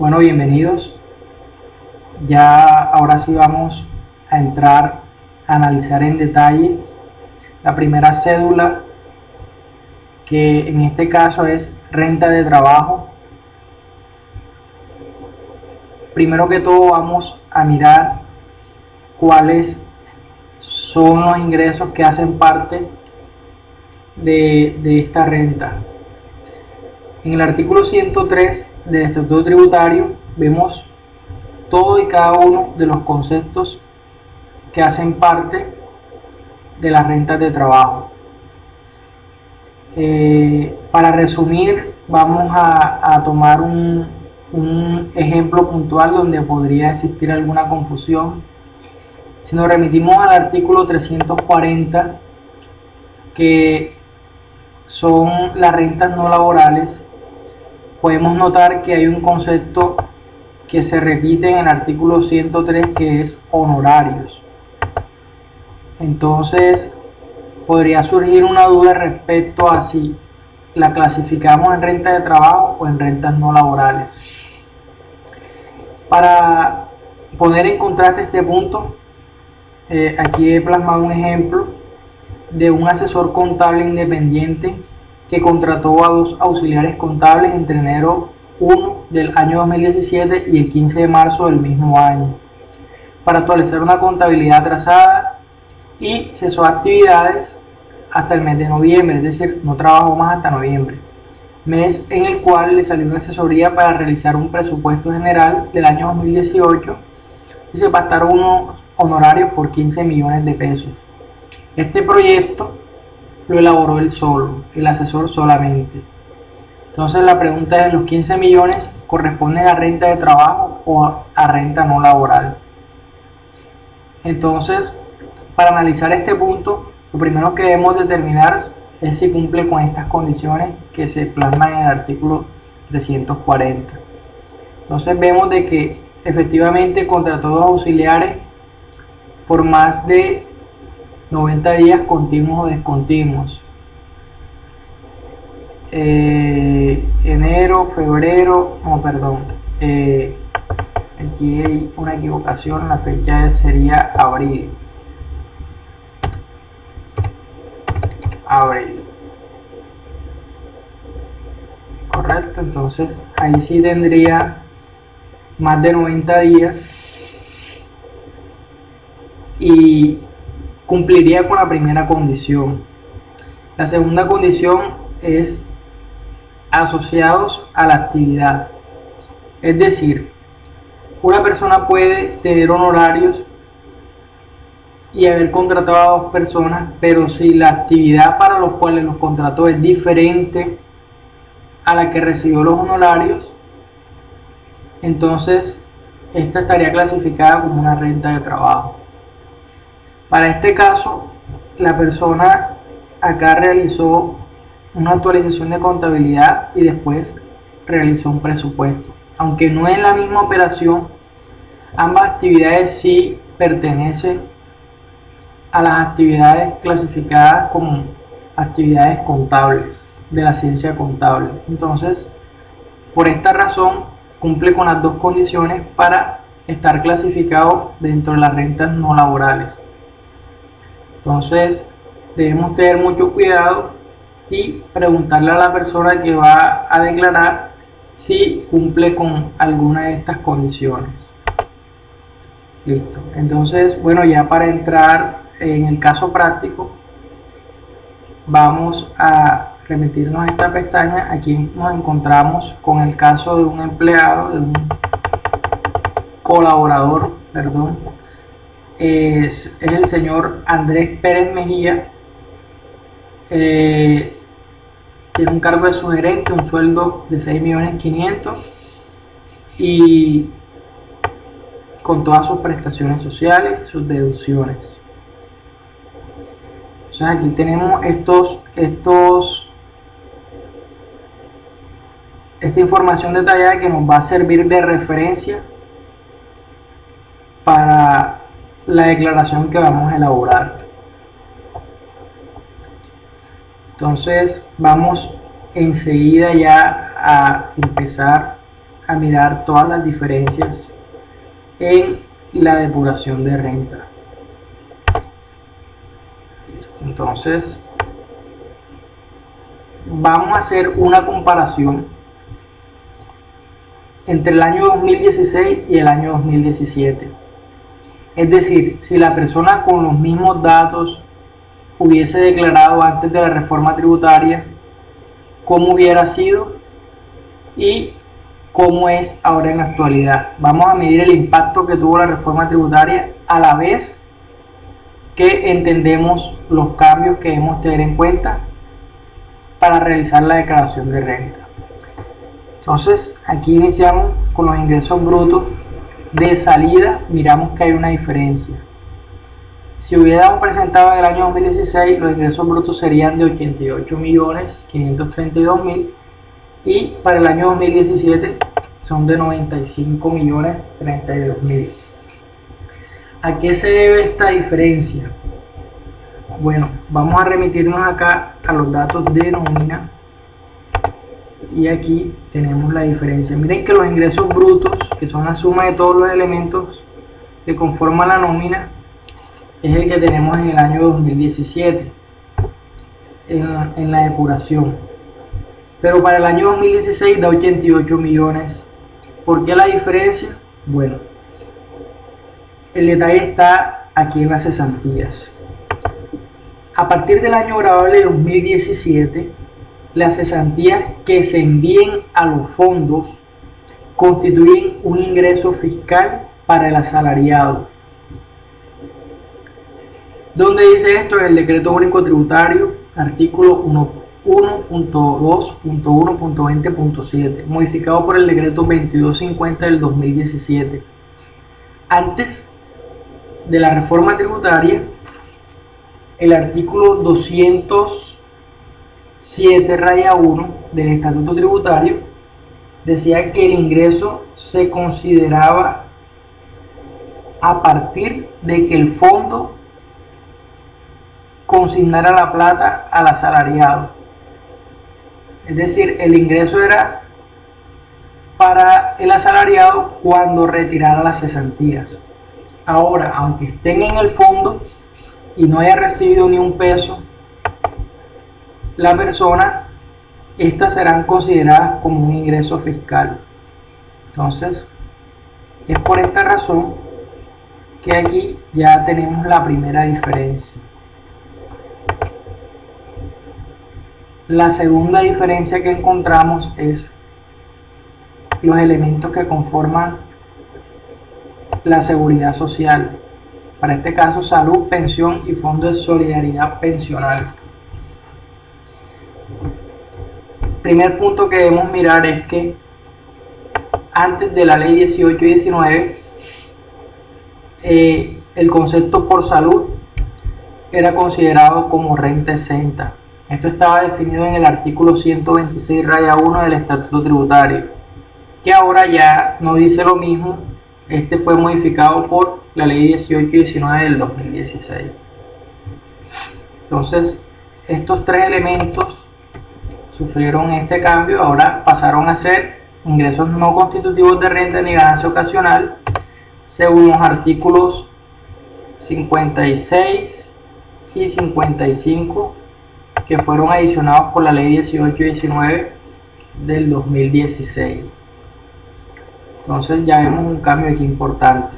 Bueno, bienvenidos. Ya ahora sí vamos a entrar a analizar en detalle la primera cédula, que en este caso es renta de trabajo. Primero que todo vamos a mirar cuáles son los ingresos que hacen parte de esta renta. En el artículo 103 del Estatuto Tributario vemos todo y cada uno de los conceptos que hacen parte de las rentas de trabajo. Para resumir, vamos a tomar un ejemplo puntual donde podría existir alguna confusión. Si nos remitimos al artículo 340, que son las rentas no laborales, podemos notar que hay un concepto que se repite en el artículo 103, que es honorarios. Entonces podría surgir una duda respecto a si la clasificamos en renta de trabajo o en rentas no laborales. Para poner en contraste este punto, aquí he plasmado un ejemplo de un asesor contable independiente que contrató a 2 auxiliares contables entre enero 1 del año 2017 y el 15 de marzo del mismo año para actualizar una contabilidad atrasada, y cesó actividades hasta el mes de noviembre, es decir, no trabajó más hasta noviembre, mes en el cual le salió una asesoría para realizar un presupuesto general del año 2018 y se pactaron unos honorarios por 15 millones de pesos. Este proyecto lo elaboró él solo, el asesor solamente. Entonces la pregunta es, ¿los 15 millones corresponden a renta de trabajo o a renta no laboral? Entonces, para analizar este punto, lo primero que debemos determinar es si cumple con estas condiciones que se plasman en el artículo 340. Entonces vemos de que efectivamente contrató 2 auxiliares por más de 90 días continuos o descontinuos. Enero, febrero, no, perdón, aquí hay una equivocación, la fecha sería abril. Correcto, entonces ahí sí tendría más de 90 días y cumpliría con la primera condición. La segunda condición es asociados a la actividad, es decir, una persona puede tener honorarios y haber contratado a 2 personas, pero si la actividad para los cuales los contrató es diferente a la que recibió los honorarios, entonces esta estaría clasificada como una renta de trabajo. Para este caso, la persona acá realizó una actualización de contabilidad y después realizó un presupuesto. Aunque no es la misma operación, ambas actividades sí pertenecen a las actividades clasificadas como actividades contables de la ciencia contable. Entonces, por esta razón, cumple con las 2 condiciones para estar clasificado dentro de las rentas no laborales. Entonces, debemos tener mucho cuidado y preguntarle a la persona que va a declarar si cumple con alguna de estas condiciones. Listo. Entonces, bueno, ya para entrar en el caso práctico, vamos a remitirnos a esta pestaña. Aquí nos encontramos con el caso de un empleado, de un colaborador, perdón. Es el señor Andrés Pérez Mejía. Tiene un cargo de subgerente, un sueldo de 6.500.000 y con todas sus prestaciones sociales, sus deducciones. Entonces aquí tenemos esta información detallada que nos va a servir de referencia para la declaración que vamos a elaborar. Entonces vamos enseguida ya a empezar a mirar todas las diferencias en la depuración de renta. Entonces, vamos a hacer una comparación entre el año 2016 y el año 2017. Es decir, si la persona con los mismos datos hubiese declarado antes de la reforma tributaria, cómo hubiera sido y cómo es ahora en la actualidad. Vamos a medir el impacto que tuvo la reforma tributaria a la vez que entendemos los cambios que debemos tener en cuenta para realizar la declaración de renta. Entonces, aquí iniciamos con los ingresos brutos. De salida, miramos que hay una diferencia. Si hubiéramos presentado en el año 2016, los ingresos brutos serían de 88.532.000 y para el año 2017 son de 95.032.000. ¿A qué se debe esta diferencia? Bueno, vamos a remitirnos acá a los datos de nómina y aquí tenemos la diferencia. Miren que los ingresos brutos, que son la suma de todos los elementos que conforman la nómina, es el que tenemos en el año 2017 en la depuración, pero para el año 2016 da 88 millones. ¿Por qué la diferencia? Bueno, el detalle está aquí en las cesantías. A partir del año grabable de 2017, las cesantías que se envíen a los fondos constituyen un ingreso fiscal para el asalariado. ¿Dónde dice esto? En el Decreto Único Tributario, artículo 1.2.1.20.7, modificado por el Decreto 2250 del 2017. Antes de la reforma tributaria, el artículo 207-1 del Estatuto Tributario decía que el ingreso se consideraba a partir de que el fondo consignara la plata al asalariado. Es decir, el ingreso era para el asalariado cuando retirara las cesantías. Ahora, aunque estén en el fondo y no haya recibido ni un peso, la persona, estas serán consideradas como un ingreso fiscal. Entonces, es por esta razón que aquí ya tenemos la primera diferencia. La segunda diferencia que encontramos es los elementos que conforman la seguridad social. Para este caso, salud, pensión y fondo de solidaridad pensional. Primer punto que debemos mirar es que antes de la ley 18 y 19, el concepto por salud era considerado como renta exenta. Esto estaba definido en el artículo 126-1 del Estatuto Tributario, que ahora ya no dice lo mismo. Este fue modificado por la ley 18 y 19 del 2016. Entonces, estos tres elementos sufrieron este cambio, ahora pasaron a ser ingresos no constitutivos de renta ni ganancia ocasional, según los artículos 56 y 55 que fueron adicionados por la ley 18 y 19 del 2016. Entonces ya vemos un cambio aquí importante.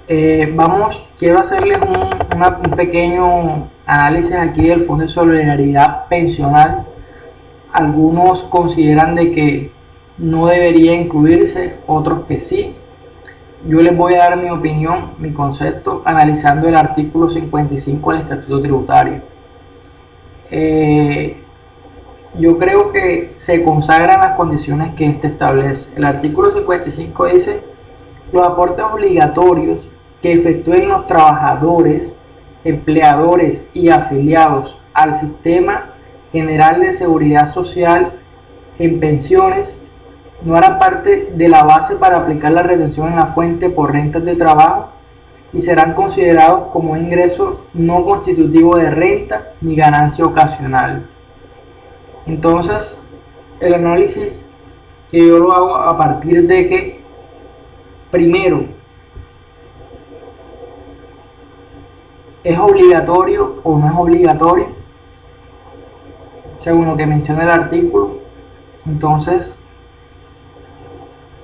Quiero hacerles un pequeño análisis aquí del Fondo de Solidaridad Pensional. Algunos consideran de que no debería incluirse, otros que sí. Yo les voy a dar mi opinión, mi concepto, analizando el artículo 55 del Estatuto Tributario. Yo creo que se consagran las condiciones que éste establece. El artículo 55 dice: los aportes obligatorios que efectúen los trabajadores, empleadores y afiliados al Sistema General de Seguridad Social en pensiones no harán parte de la base para aplicar la retención en la fuente por rentas de trabajo y serán considerados como ingreso no constitutivo de renta ni ganancia ocasional. Entonces, el análisis que yo lo hago a partir de que, primero, ¿es obligatorio o no es obligatorio? Según lo que menciona el artículo. Entonces,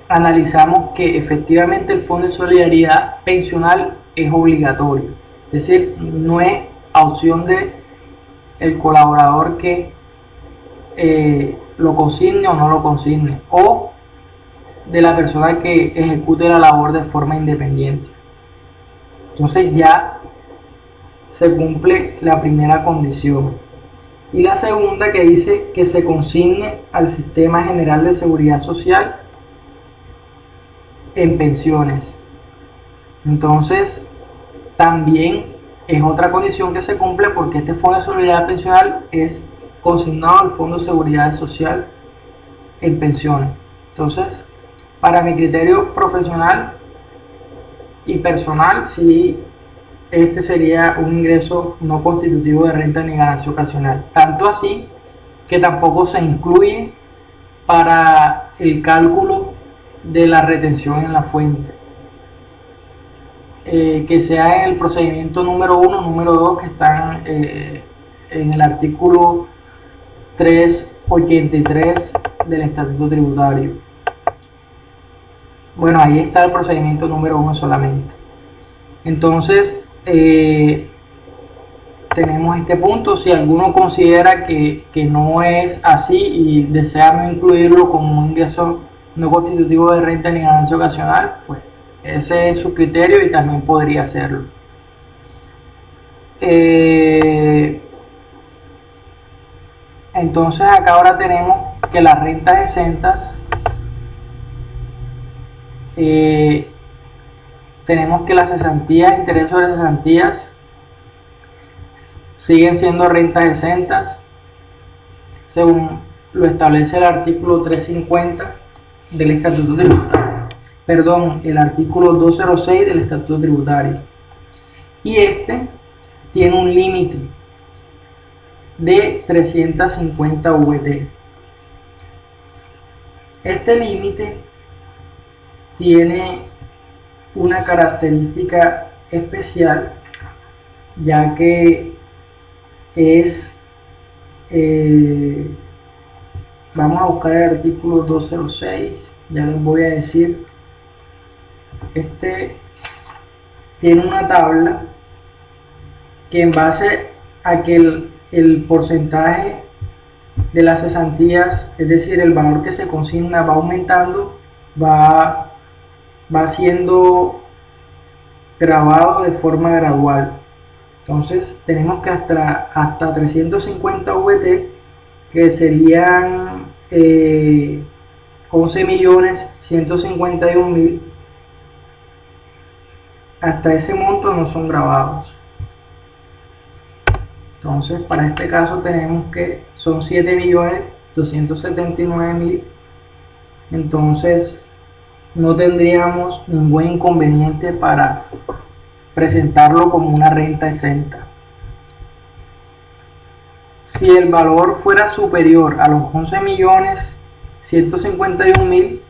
analizamos que efectivamente el Fondo de Solidaridad Pensional es obligatorio. Es decir, no es a opción de el colaborador que lo consigne o no lo consigne, o de la persona que ejecute la labor de forma independiente. Entonces ya se cumple la primera condición. Y la segunda, que dice que se consigne al Sistema General de Seguridad Social en pensiones. Entonces, también es otra condición que se cumple, porque este Fondo de Solidaridad Pensional es consignado al Fondo de Seguridad Social en pensiones. Entonces, para mi criterio profesional y personal, sí, este sería un ingreso no constitutivo de renta ni ganancia ocasional. Tanto así que tampoco se incluye para el cálculo de la retención en la fuente. Que sea en el procedimiento número 1, número 2, que están en el artículo 383 del Estatuto Tributario. Bueno, ahí está el procedimiento número 1 solamente. Entonces, tenemos este punto. Si alguno considera que no es así y desea no incluirlo como un ingreso no constitutivo de renta ni ganancia ocasional, pues ese es su criterio y también podría hacerlo. Entonces acá ahora tenemos que las rentas exentas, tenemos que las cesantías, interés sobre cesantías, siguen siendo rentas exentas según lo establece el artículo 350 del Estatuto Tributario. Perdón, el artículo 206 del Estatuto Tributario. Y este tiene un límite de 350 VT. Este límite tiene una característica especial, ya que es, vamos a buscar el artículo 206, ya les voy a decir. Este tiene una tabla que, en base a que el porcentaje de las cesantías, es decir, el valor que se consigna va aumentando, va siendo grabado de forma gradual. Entonces tenemos que hasta 350 VT, que serían 11.151.000, hasta ese monto no son grabados. Entonces, para este caso tenemos que son 7.279.000. Entonces, no tendríamos ningún inconveniente para presentarlo como una renta exenta. Si el valor fuera superior a los 11.151.000,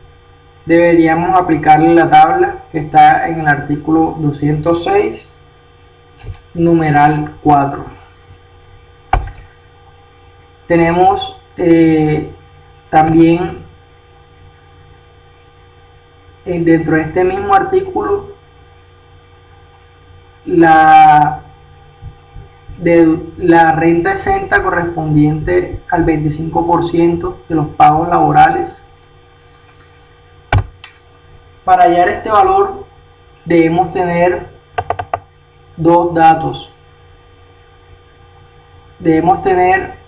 deberíamos aplicarle la tabla que está en el artículo 206, numeral 4. Tenemos también dentro de este mismo artículo la renta exenta correspondiente al 25% de los pagos laborales. Para hallar este valor debemos tener debemos tener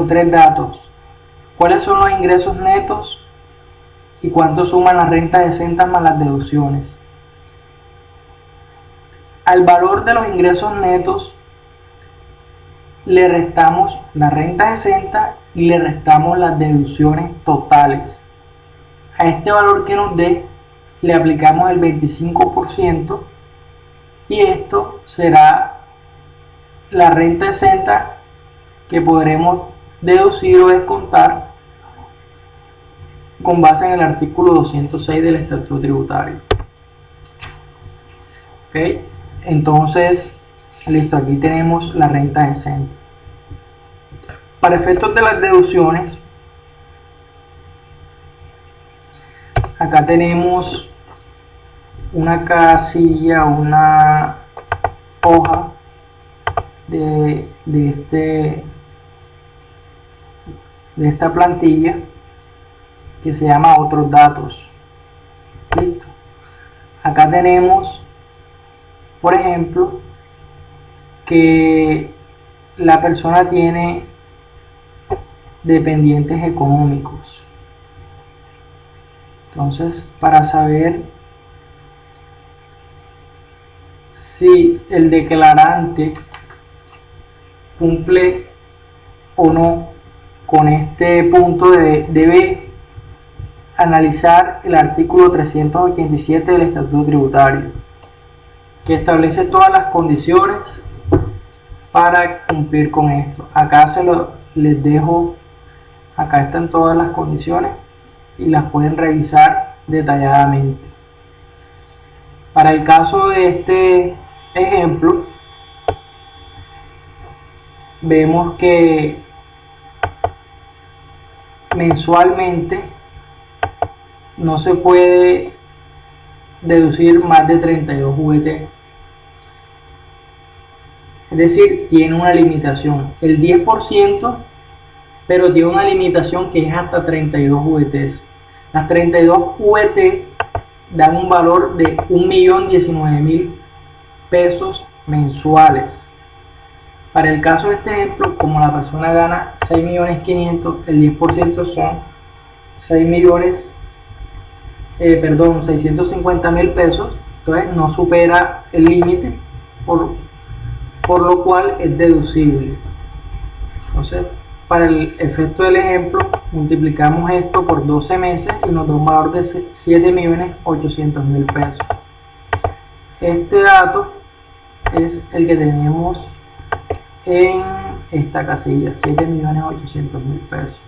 tres datos. ¿Cuáles son los ingresos netos y cuánto suman las rentas exentas más las deducciones? Al valor de los ingresos netos le restamos las rentas exentas y le restamos las deducciones totales. A este valor que nos dé le aplicamos el 25% y esto será la renta exenta que podremos deducir o descontar con base en el artículo 206 del Estatuto Tributario. ¿Ok? Entonces, listo, aquí tenemos la renta exenta. Para efectos de las deducciones, acá tenemos una casilla, una hoja de esta plantilla que se llama otros datos. Listo. Acá tenemos, por ejemplo, que la persona tiene dependientes económicos. Entonces, para saber si el declarante cumple o no con este punto, debe analizar el artículo 387 del Estatuto Tributario, que establece todas las condiciones para cumplir con esto. Acá les dejo, acá están todas las condiciones y las pueden revisar detalladamente. Para el caso de este ejemplo, vemos que mensualmente no se puede deducir más de 32 VT. Es decir, tiene una limitación. El 10%, pero tiene una limitación que es hasta 32 VTs. Las 32 VT dan un valor de 1.019.000 pesos mensuales. Para el caso de este ejemplo, como la persona gana 6.500.000, el 10% son 650.000 pesos, entonces no supera el límite, por lo cual es deducible. Entonces, para el efecto del ejemplo, multiplicamos esto por 12 meses y nos da un valor de 7.800.000 pesos. Este dato es el que tenemos en esta casilla, 7.800.000 pesos.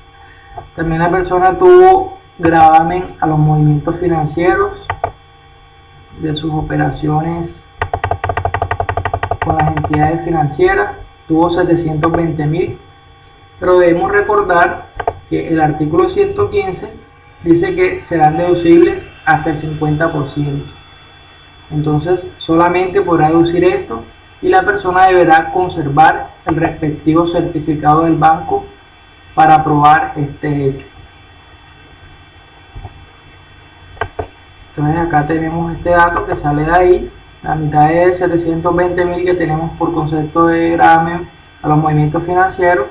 También la persona tuvo gravamen a los movimientos financieros de sus operaciones con las entidades financieras, tuvo 720.000, pero debemos recordar que el artículo 115 dice que serán deducibles hasta el 50%. Entonces solamente podrá deducir esto y la persona deberá conservar el respectivo certificado del banco para probar este hecho. Entonces acá tenemos este dato que sale de ahí, la mitad de 720.000 que tenemos por concepto de gravamen a los movimientos financieros,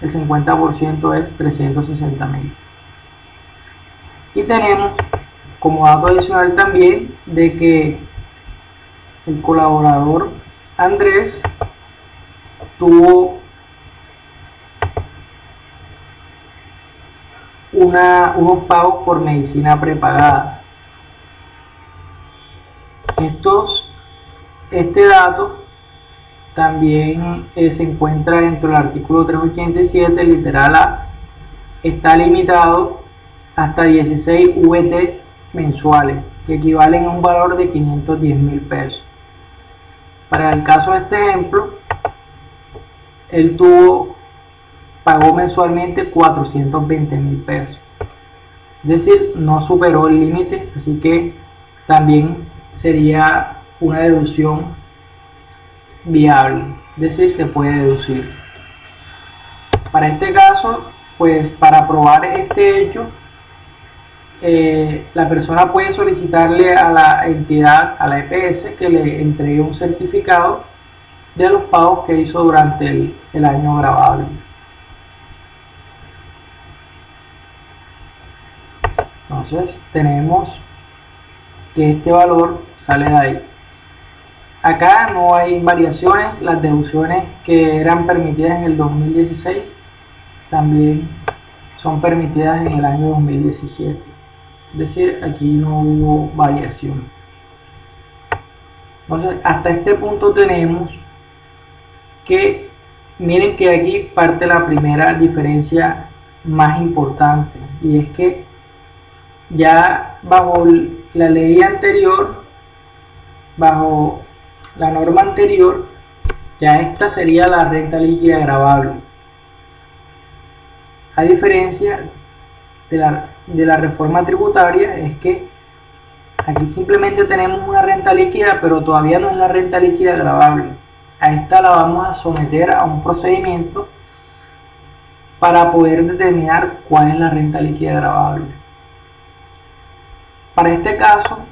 el 50% es 360.000. Y tenemos como dato adicional también de que el colaborador Andrés tuvo unos pagos por medicina prepagada. Este dato también se encuentra dentro del artículo 387, literal A. Está limitado hasta 16 VT mensuales, que equivalen a un valor de 510.000 pesos. Para el caso de este ejemplo, él pagó mensualmente 420.000 pesos. Es decir, no superó el límite, así que también sería una deducción viable, es decir, se puede deducir. Para este caso, pues para probar este hecho, la persona puede solicitarle a la entidad, a la EPS, que le entregue un certificado de los pagos que hizo durante el año gravable. Entonces tenemos que este valor sale de ahí. Acá no hay variaciones, las deducciones que eran permitidas en el 2016 también son permitidas en el año 2017. Es decir, aquí no hubo variación. Entonces, hasta este punto tenemos que miren que aquí parte la primera diferencia más importante, y es que ya bajo la ley anterior, bajo la norma anterior, ya esta sería la renta líquida gravable. A diferencia de la reforma tributaria, es que aquí simplemente tenemos una renta líquida, pero todavía no es la renta líquida gravable. A esta la vamos a someter a un procedimiento para poder determinar cuál es la renta líquida gravable. Para este caso,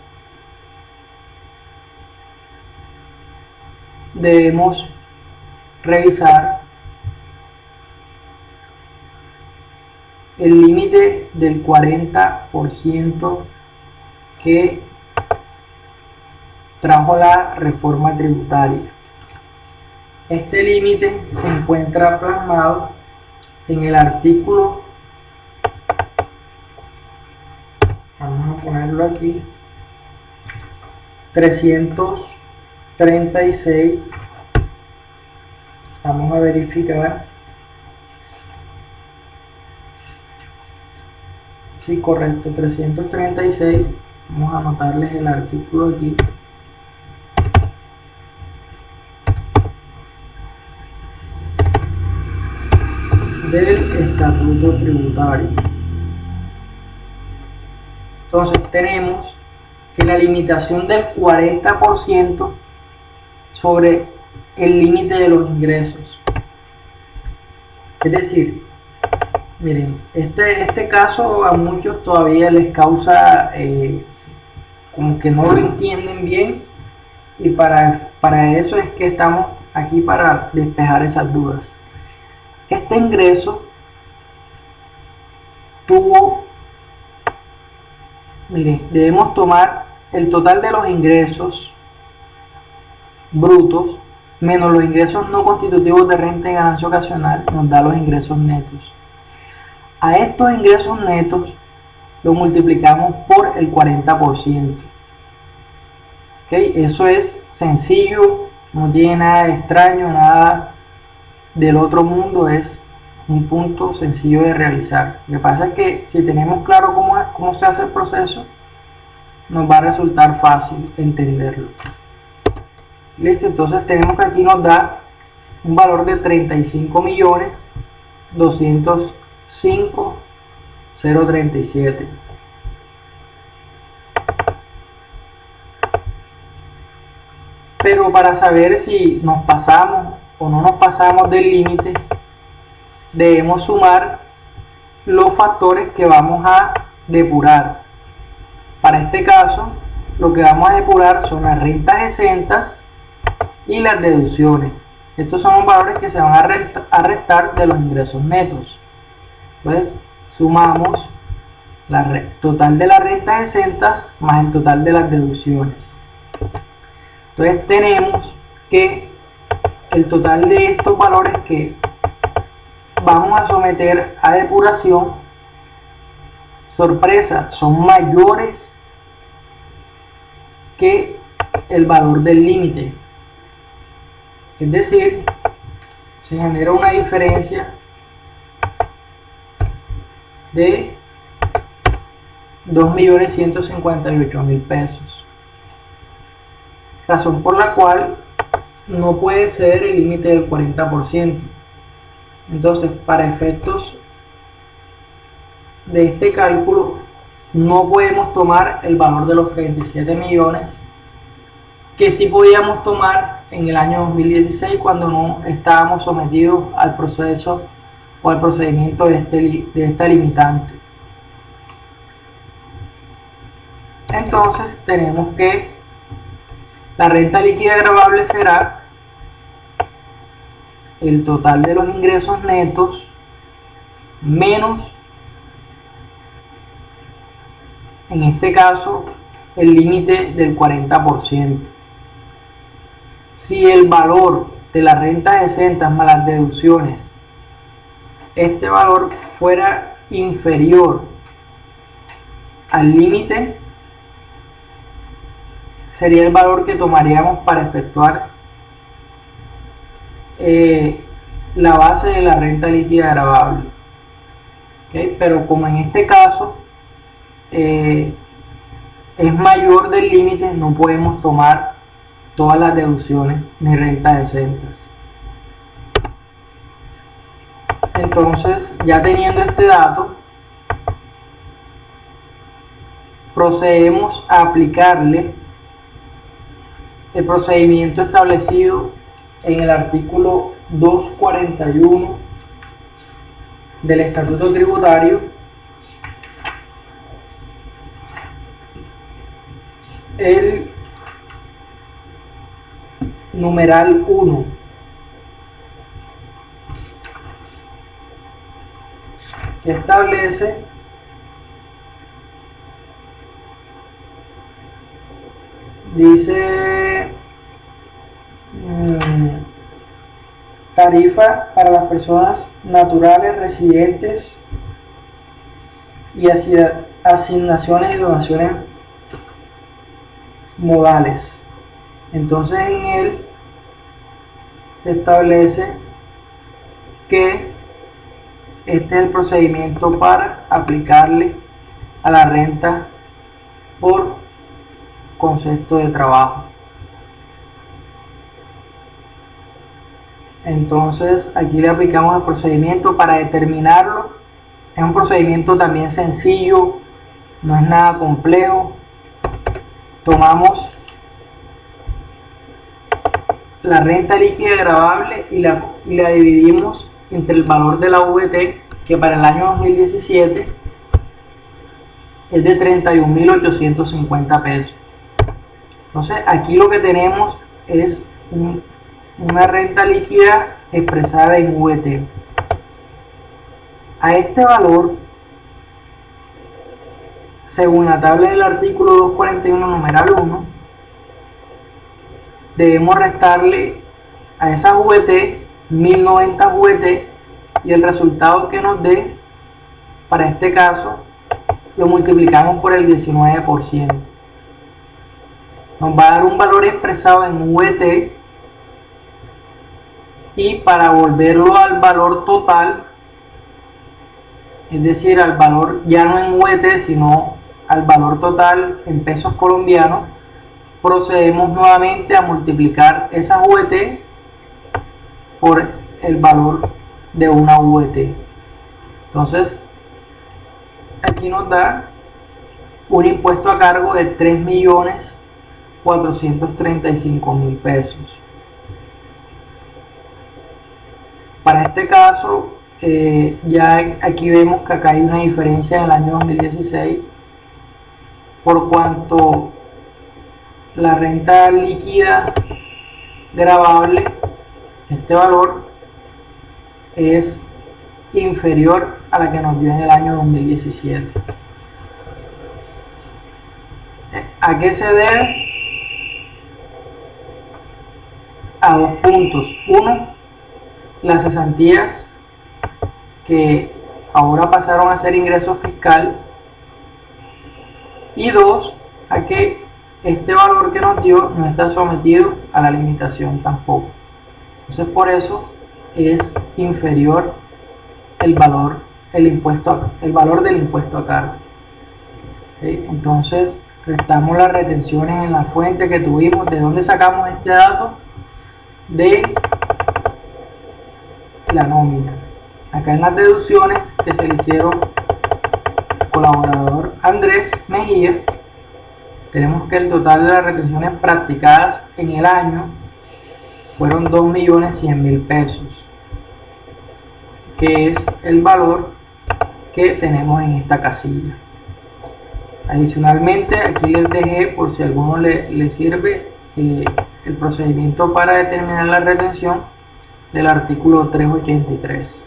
debemos revisar el límite del 40% que trajo la reforma tributaria. Este límite se encuentra plasmado en el artículo, vamos a ponerlo aquí, 336. Vamos a verificar. Sí, correcto, 336. Vamos a anotarles el artículo aquí. Del estatuto tributario. Entonces tenemos que la limitación del 40% sobre el límite de los ingresos. Es decir, miren, este caso a muchos todavía les causa como que no lo entienden bien, y para eso es que estamos aquí, para despejar esas dudas. Este ingreso tuvo, miren, debemos tomar el total de los ingresos brutos menos los ingresos no constitutivos de renta y ganancia ocasional, nos da los ingresos netos. A estos ingresos netos lo multiplicamos por el 40%. ¿Okay? Eso es sencillo, no tiene nada de extraño, nada del otro mundo, es un punto sencillo de realizar. Lo que pasa es que si tenemos claro cómo se hace el proceso, nos va a resultar fácil entenderlo. Listo, entonces tenemos que aquí nos da un valor de 35.205.037. Pero para saber si nos pasamos o no nos pasamos del límite, debemos sumar los factores que vamos a depurar. Para este caso, lo que vamos a depurar son las rentas exentas y las deducciones. Estos son los valores que se van a restar de los ingresos netos. Entonces, sumamos la total de las rentas exentas más el total de las deducciones. Entonces, tenemos que el total de estos valores que vamos a someter a depuración, sorpresa, son mayores que el valor del límite. Es decir, se genera una diferencia de 2.158.000 pesos. Razón por la cual no puede ser el límite del 40%. Entonces, para efectos de este cálculo, no podemos tomar el valor de los 37 millones que sí podíamos tomar en el año 2016, cuando no estábamos sometidos al proceso o al procedimiento de esta limitante. Entonces tenemos que la renta líquida gravable será el total de los ingresos netos menos, en este caso, el límite del 40%. Si el valor de las rentas exentas más las deducciones, este valor fuera inferior al límite, sería el valor que tomaríamos para efectuar la base de la renta líquida gravable. ¿Okay? Pero como en este caso es mayor del límite, no podemos tomar todas las deducciones de rentas exentas. Entonces, ya teniendo este dato, procedemos a aplicarle el procedimiento establecido en el artículo 241 del Estatuto Tributario, el numeral 1, que establece dice tarifa para las personas naturales residentes y asignaciones y donaciones modales. Entonces en él se establece que este es el procedimiento para aplicarle a la renta por concepto de trabajo. Entonces aquí le aplicamos el procedimiento para determinarlo. Es un procedimiento también sencillo, no es nada complejo. Tomamos la renta líquida gravable y la dividimos entre el valor de la VT, que para el año 2017 es de 31.850 pesos. Entonces aquí lo que tenemos es una renta líquida expresada en VT. A este valor, según la tabla del artículo 241 numeral 1, debemos restarle a esa VT 1090 VT y el resultado que nos dé, para este caso, lo multiplicamos por el 19%. Nos va a dar un valor expresado en VT, y para volverlo al valor total, es decir, al valor ya no en VT sino al valor total en pesos colombianos, procedemos nuevamente a multiplicar esa VT por el valor de una VT. Entonces aquí nos da un impuesto a cargo de 3.435.000 pesos. Para este caso, ya aquí vemos que acá hay una diferencia en el año 2016, por cuanto la renta líquida gravable, este valor es inferior a la que nos dio en el año 2017. ¿A qué se debe? A dos puntos. Uno, las cesantías que ahora pasaron a ser ingreso fiscal, y dos, a que este valor que nos dio no está sometido a la limitación tampoco. Entonces por eso es inferior el valor del impuesto a cargo. Entonces restamos las retenciones en la fuente que tuvimos. ¿De dónde sacamos este dato? De la nómina. Acá en las deducciones que se le hicieron al colaborador Andrés Mejía, tenemos que el total de las retenciones practicadas en el año fueron 2.100.000 pesos, que es el valor que tenemos en esta casilla. Adicionalmente, aquí les dejé, por si a alguno le sirve, el procedimiento para determinar la retención del artículo 383.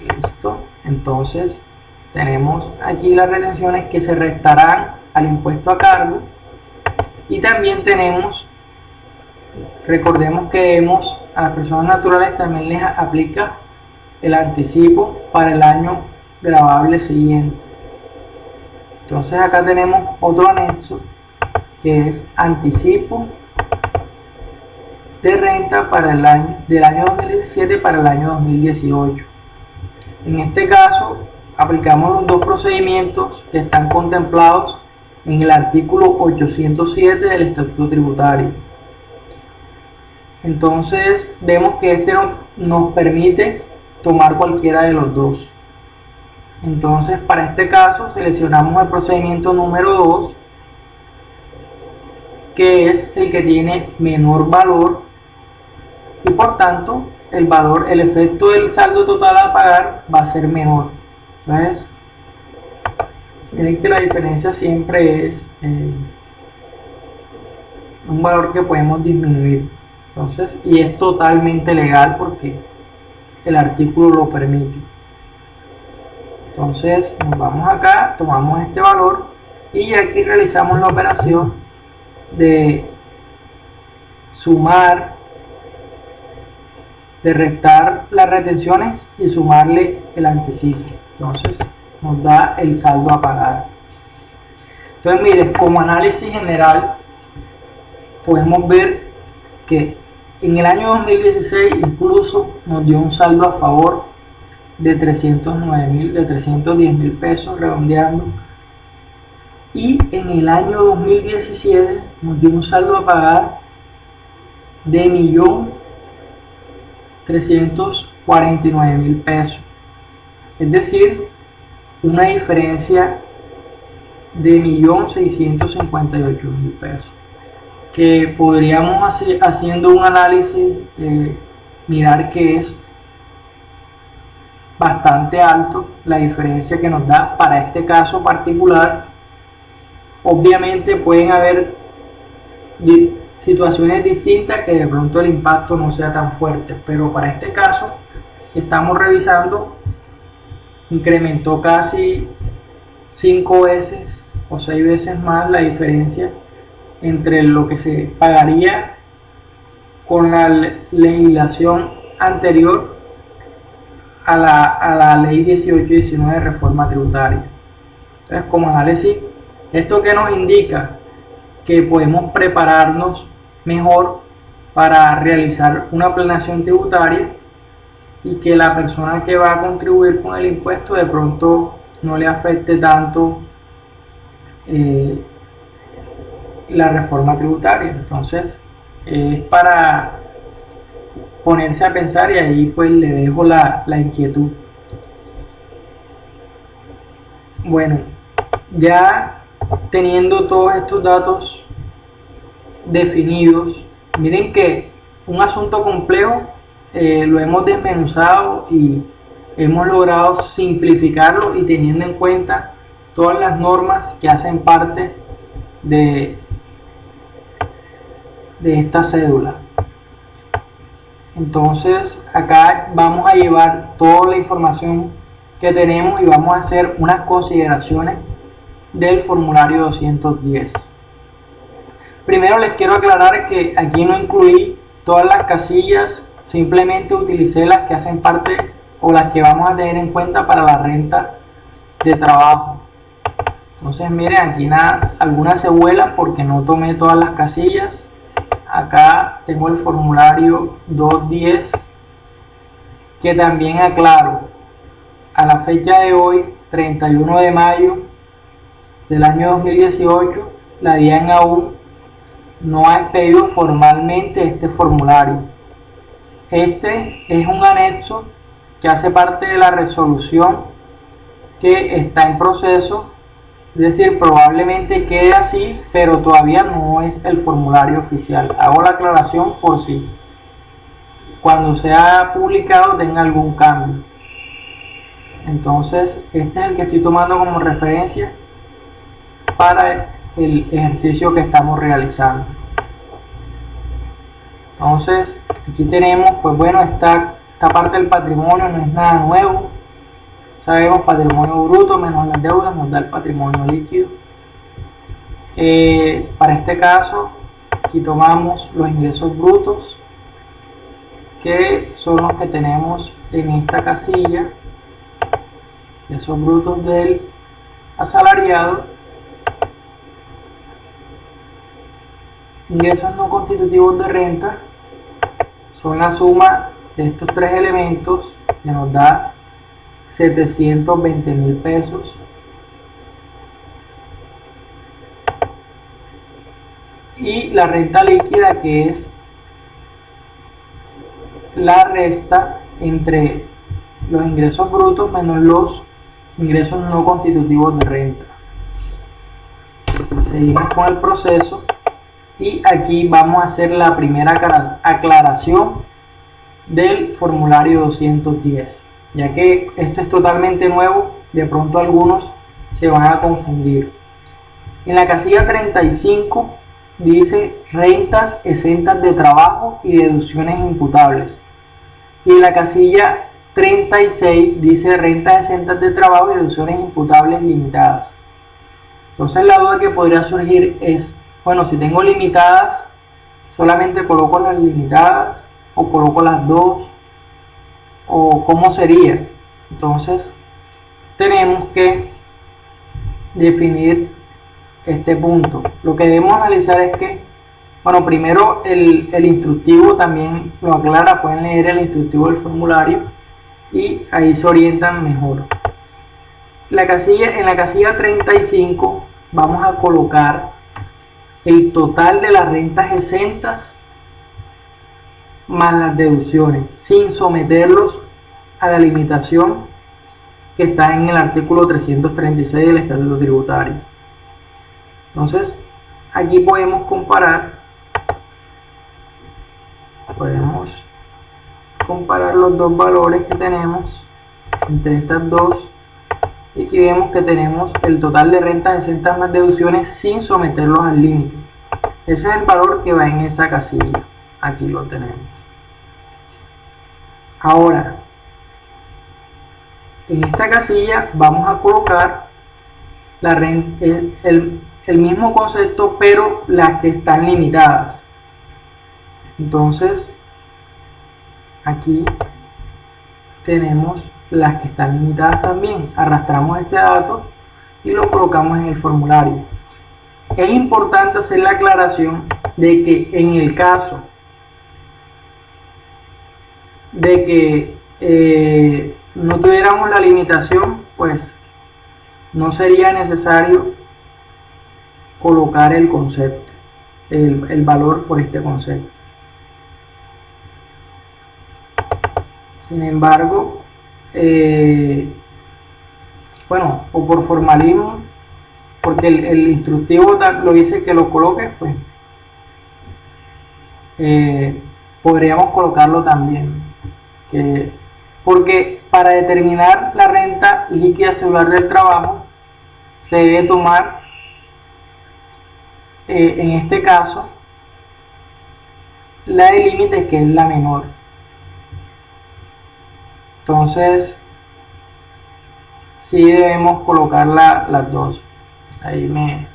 Listo. Entonces tenemos aquí las retenciones que se restarán al impuesto a cargo, y también tenemos, recordemos que a las personas naturales también les aplica el anticipo para el año gravable siguiente. Entonces acá tenemos otro anexo que es anticipo de renta para del año 2017 para el año 2018. En este caso, aplicamos los dos procedimientos que están contemplados en el artículo 807 del Estatuto Tributario. Entonces, vemos que este nos permite tomar cualquiera de los dos. Entonces, para este caso, seleccionamos el procedimiento número 2, que es el que tiene menor valor y por tanto el efecto del saldo total a pagar va a ser menor. Entonces, miren que la diferencia siempre es un valor que podemos disminuir. Entonces, y es totalmente legal porque el artículo lo permite. Entonces, nos vamos acá, tomamos este valor y aquí realizamos la operación de sumar, de restar las retenciones y sumarle el anticipo. Entonces nos da el saldo a pagar. Entonces mire, como análisis general podemos ver que en el año 2016 incluso nos dio un saldo a favor de 310.000 pesos redondeando, y en el año 2017 nos dio un saldo a pagar de 1.349.000 pesos, es decir, una diferencia de 1.658.000 pesos, que podríamos haciendo un análisis mirar que es bastante alto la diferencia que nos da para este caso particular. Obviamente pueden haber situaciones distintas que de pronto el impacto no sea tan fuerte, pero para este caso estamos revisando, incrementó casi 5 veces o 6 veces más la diferencia entre lo que se pagaría con la legislación anterior a la ley 18 y 19 de reforma tributaria. Entonces, como análisis, ¿esto qué nos indica? Que podemos prepararnos mejor para realizar una planeación tributaria y que la persona que va a contribuir con el impuesto de pronto no le afecte tanto la reforma tributaria. Entonces, es para ponerse a pensar, y ahí pues le dejo la inquietud. Bueno, ya teniendo todos estos datos definidos, miren que un asunto complejo lo hemos desmenuzado y hemos logrado simplificarlo, y teniendo en cuenta todas las normas que hacen parte de esta cédula. Entonces acá vamos a llevar toda la información que tenemos y vamos a hacer unas consideraciones del formulario 210. Primero les quiero aclarar que aquí no incluí todas las casillas, simplemente utilicé las que hacen parte o las que vamos a tener en cuenta para la renta de trabajo. Entonces miren, aquí algunas se vuelan porque no tomé todas las casillas. Acá tengo el formulario 210, que también aclaro, a la fecha de hoy, 31 de mayo del año 2018, la DIAN aún no ha expedido formalmente este formulario. Este es un anexo que hace parte de la resolución que está en proceso, es decir, probablemente quede así, pero todavía no es el formulario oficial. Hago la aclaración por si cuando sea publicado tenga algún cambio. Entonces, este es el que estoy tomando como referencia para el ejercicio que estamos realizando. Entonces, aquí tenemos, pues bueno, esta parte del patrimonio no es nada nuevo. Sabemos, patrimonio bruto menos las deudas nos da el patrimonio líquido. Para este caso, aquí tomamos los ingresos brutos, que son los que tenemos en esta casilla, ingresos brutos del asalariado. Ingresos no constitutivos de renta, son la suma de estos tres elementos que nos da 720.000 pesos. Y la renta líquida, que es la resta entre los ingresos brutos menos los ingresos no constitutivos de renta. Seguimos con el proceso y aquí vamos a hacer la primera aclaración del formulario 210, ya que esto es totalmente nuevo, de pronto algunos se van a confundir. En la casilla 35 dice rentas exentas de trabajo y deducciones imputables, y en la casilla 36 dice rentas exentas de trabajo y deducciones imputables limitadas. Entonces la duda que podría surgir es, bueno, si tengo limitadas, solamente coloco las limitadas o coloco las dos, o cómo sería. Entonces tenemos que definir este punto. Lo que debemos analizar es que, bueno, primero el instructivo también lo aclara, pueden leer el instructivo del formulario y ahí se orientan mejor. En la casilla 35 vamos a colocar el total de las rentas exentas más las deducciones, sin someterlos a la limitación que está en el artículo 336 del Estatuto Tributario. Entonces, aquí podemos comparar los dos valores que tenemos entre estas dos, y aquí vemos que tenemos el total de rentas exentas más deducciones sin someterlos al límite. Ese es el valor que va en esa casilla. Aquí lo tenemos. Ahora, en esta casilla vamos a colocar la renta, el mismo concepto, pero las que están limitadas. Entonces, aquí tenemos las que están limitadas también. Arrastramos este dato y lo colocamos en el formulario. Es importante hacer la aclaración de que en el caso de que no tuviéramos la limitación, pues no sería necesario colocar el concepto, el valor por este concepto. Sin embargo, bueno, o por formalismo, porque el instructivo lo dice que lo coloque, pues podríamos colocarlo también, porque para determinar la renta líquida celular del trabajo se debe tomar, en este caso, la de límites, que es la menor. Entonces sí debemos colocar las dos. Ahí me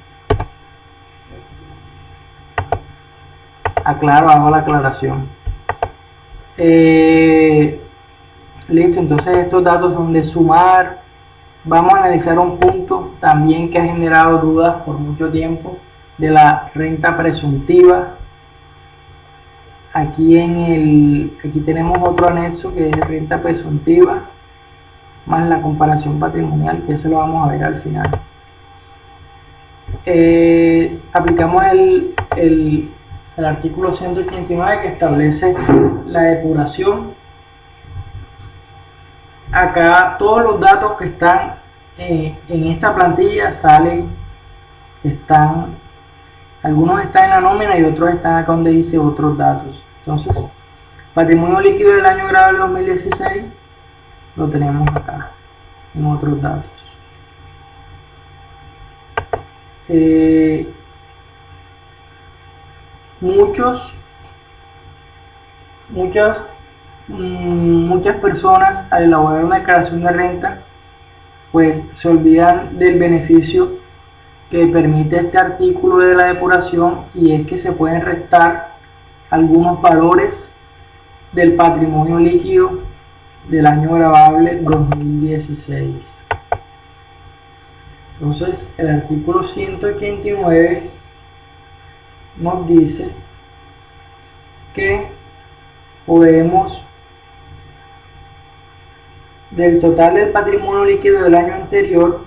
aclaro, hago la aclaración. Listo, entonces estos datos son de sumar. Vamos a analizar un punto también que ha generado dudas por mucho tiempo, de la renta presuntiva. Aquí tenemos otro anexo que es renta presuntiva más la comparación patrimonial, que eso lo vamos a ver al final. Aplicamos el artículo 189, que establece la depuración. Acá todos los datos que están en esta plantilla algunos están en la nómina y otros están acá donde dice otros datos. Entonces, patrimonio líquido del año grabable 2016 lo tenemos acá en otros datos. Muchas personas, al elaborar una declaración de renta, pues se olvidan del beneficio que permite este artículo de la depuración, y es que se pueden restar algunos valores del patrimonio líquido del año grabable 2016. Entonces, el artículo 189 nos dice que podemos, del total del patrimonio líquido del año anterior,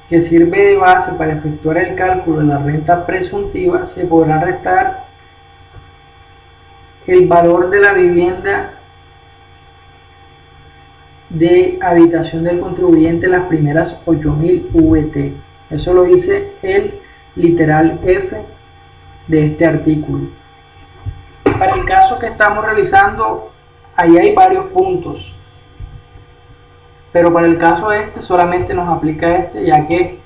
que sirve de base para efectuar el cálculo de la renta presuntiva, se podrá restar el valor de la vivienda de habitación del contribuyente en las primeras 8.000 VT. Eso lo dice el literal F de este artículo. Para el caso que estamos realizando, ahí hay varios puntos, pero para el caso este solamente nos aplica este, ya que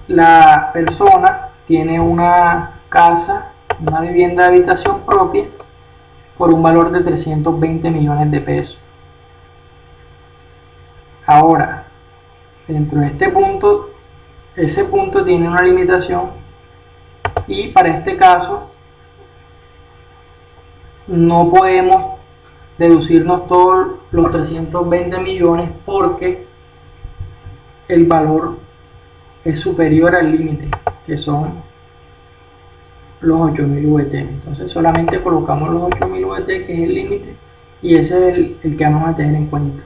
la persona tiene una casa, una vivienda de habitación propia por un valor de 320 millones de pesos. Ahora, dentro de este punto, ese punto tiene una limitación, y para este caso no podemos deducirnos todos los 320 millones porque el valor es superior al límite, que son los 8.000 VT. Entonces solamente colocamos los 8.000 VT, que es el límite, y ese es el que vamos a tener en cuenta.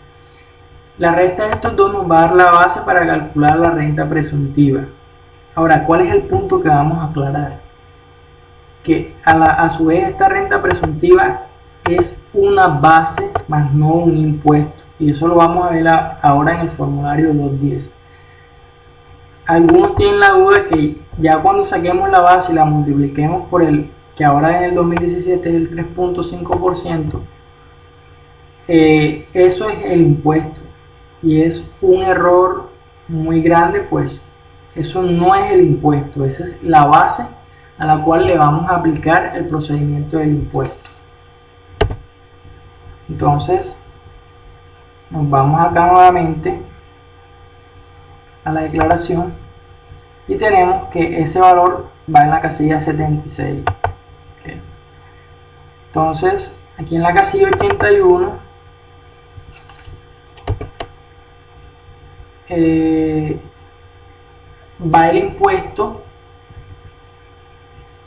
La resta de estos dos nos va a dar la base para calcular la renta presuntiva. Ahora, ¿cuál es el punto que vamos a aclarar? Que a su vez esta renta presuntiva es una base más no un impuesto, y eso lo vamos a ver ahora en el formulario 210. Algunos tienen la duda que ya cuando saquemos la base y la multipliquemos por el que ahora en el 2017 es el 3.5%, eso es el impuesto, y es un error muy grande, pues eso no es el impuesto, esa es la base a la cual le vamos a aplicar el procedimiento del impuesto. Entonces nos vamos acá nuevamente a la declaración y tenemos que ese valor va en la casilla 76. Okay. Entonces aquí en la casilla 81 va el impuesto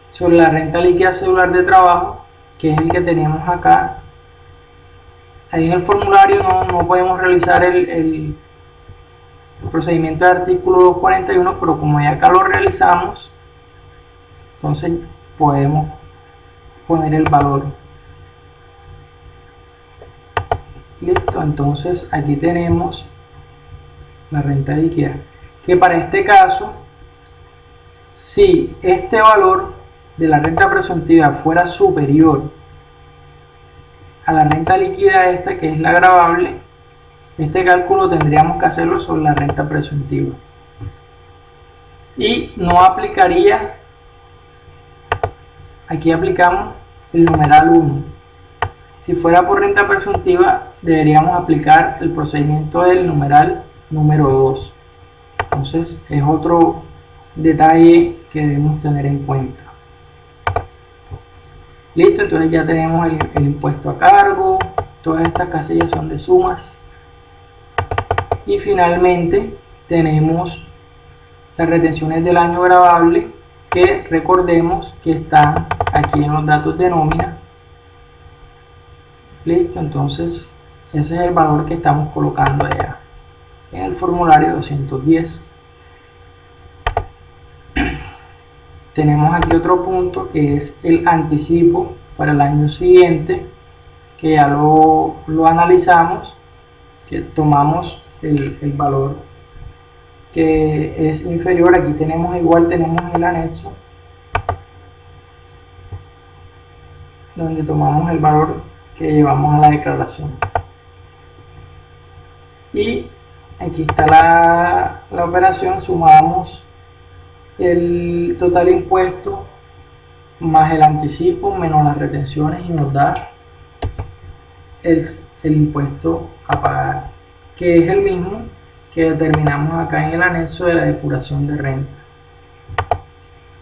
sobre la renta líquida cedular de trabajo, que es el que tenemos acá. Ahí en el formulario no podemos realizar el procedimiento de artículo 241, pero como ya acá lo realizamos, entonces podemos poner el valor. Listo, entonces aquí tenemos la renta líquida, que para este caso, si este valor de la renta presuntiva fuera superior a la renta líquida esta, que es la gravable, este cálculo tendríamos que hacerlo sobre la renta presuntiva y no aplicaría, aquí aplicamos el numeral 1. Si fuera por renta presuntiva deberíamos aplicar el procedimiento del numeral número 2. Entonces es otro detalle que debemos tener en cuenta. Listo, entonces ya tenemos el impuesto a cargo, todas estas casillas son de sumas, y finalmente tenemos las retenciones del año gravable, que recordemos que están aquí en los datos de nómina. Listo, entonces ese es el valor que estamos colocando allá en el formulario 210. Tenemos aquí otro punto que es el anticipo para el año siguiente, que ya lo analizamos, que tomamos el valor que es inferior. Aquí tenemos tenemos el anexo donde tomamos el valor que llevamos a la declaración, y aquí está la operación. Sumamos el total impuesto más el anticipo menos las retenciones y nos da el impuesto a pagar, que es el mismo que determinamos acá en el anexo de la depuración de renta.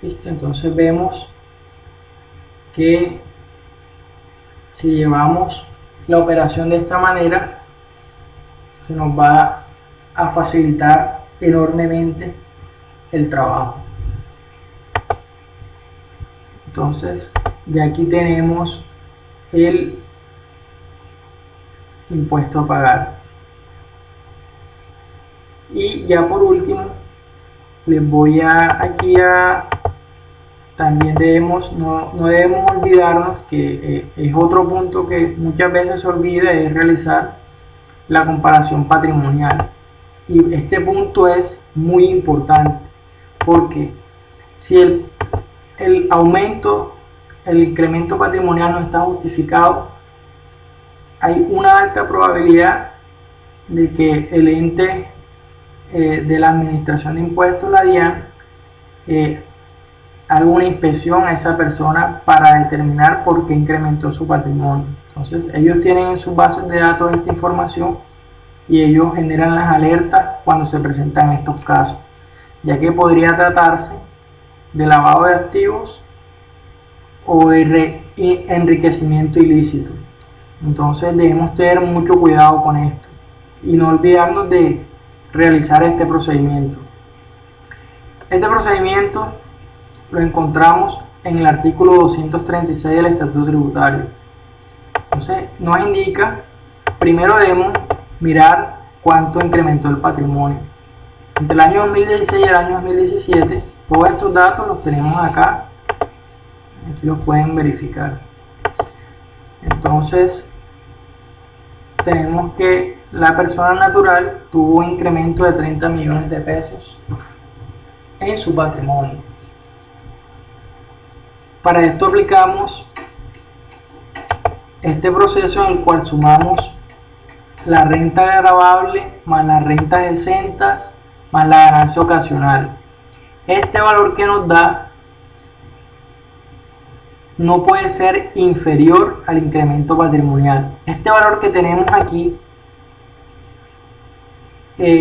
Listo, entonces vemos que si llevamos la operación de esta manera se nos va a facilitar enormemente el trabajo. Entonces ya aquí tenemos el impuesto a pagar. Y ya por último, les voy también no debemos olvidarnos que es otro punto que muchas veces se olvida, es realizar la comparación patrimonial. Y este punto es muy importante porque si el incremento patrimonial no está justificado, hay una alta probabilidad de que el ente de la Administración de Impuestos, la DIAN, haga una inspección a esa persona para determinar por qué incrementó su patrimonio. Entonces, ellos tienen en sus bases de datos esta información y ellos generan las alertas cuando se presentan estos casos, ya que podría tratarse de lavado de activos o de enriquecimiento ilícito. Entonces debemos tener mucho cuidado con esto y no olvidarnos de realizar este procedimiento. Este procedimiento lo encontramos en el artículo 236 del Estatuto Tributario. Entonces nos indica, primero debemos mirar cuánto incrementó el patrimonio. Entre el año 2016 y el año 2017, todos estos datos los tenemos acá. Aquí los pueden verificar. Entonces, tenemos que la persona natural tuvo un incremento de 30 millones de pesos en su patrimonio. Para esto aplicamos este proceso en el cual sumamos la renta gravable más las rentas exentas más la ganancia ocasional. Este valor que nos da no puede ser inferior al incremento patrimonial. Este valor que tenemos aquí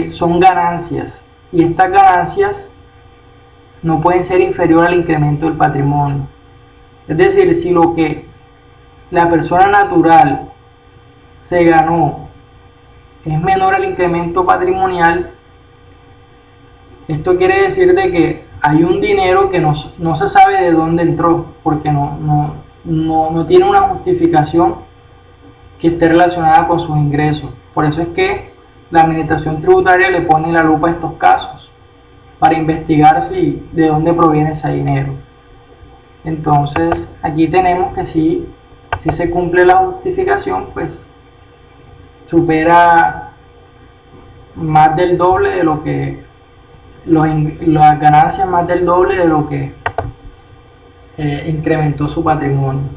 son ganancias y estas ganancias no pueden ser inferior al incremento del patrimonio. Es decir, si lo que la persona natural se ganó es menor al incremento patrimonial, esto quiere decir de que hay un dinero que no se sabe de dónde entró, porque no tiene una justificación que esté relacionada con sus ingresos. Por eso es que la Administración Tributaria le pone la lupa a estos casos para investigar de dónde proviene ese dinero. Entonces aquí tenemos que si se cumple la justificación, pues supera más del doble de lo que las ganancias, más del doble de lo que incrementó su patrimonio.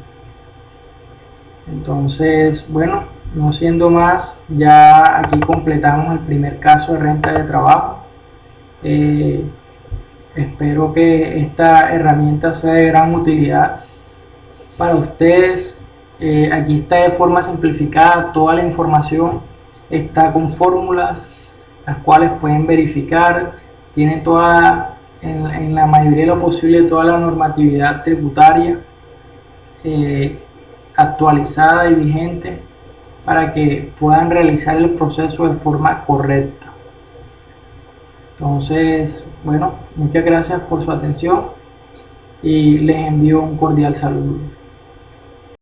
Entonces, bueno, no siendo más, ya aquí completamos el primer caso de renta de trabajo. Espero que esta herramienta sea de gran utilidad para ustedes. Aquí está de forma simplificada toda la información, está con fórmulas las cuales pueden verificar, tiene en la mayoría de lo posible toda la normatividad tributaria actualizada y vigente para que puedan realizar el proceso de forma correcta. Entonces, bueno, muchas gracias por su atención y les envío un cordial saludo.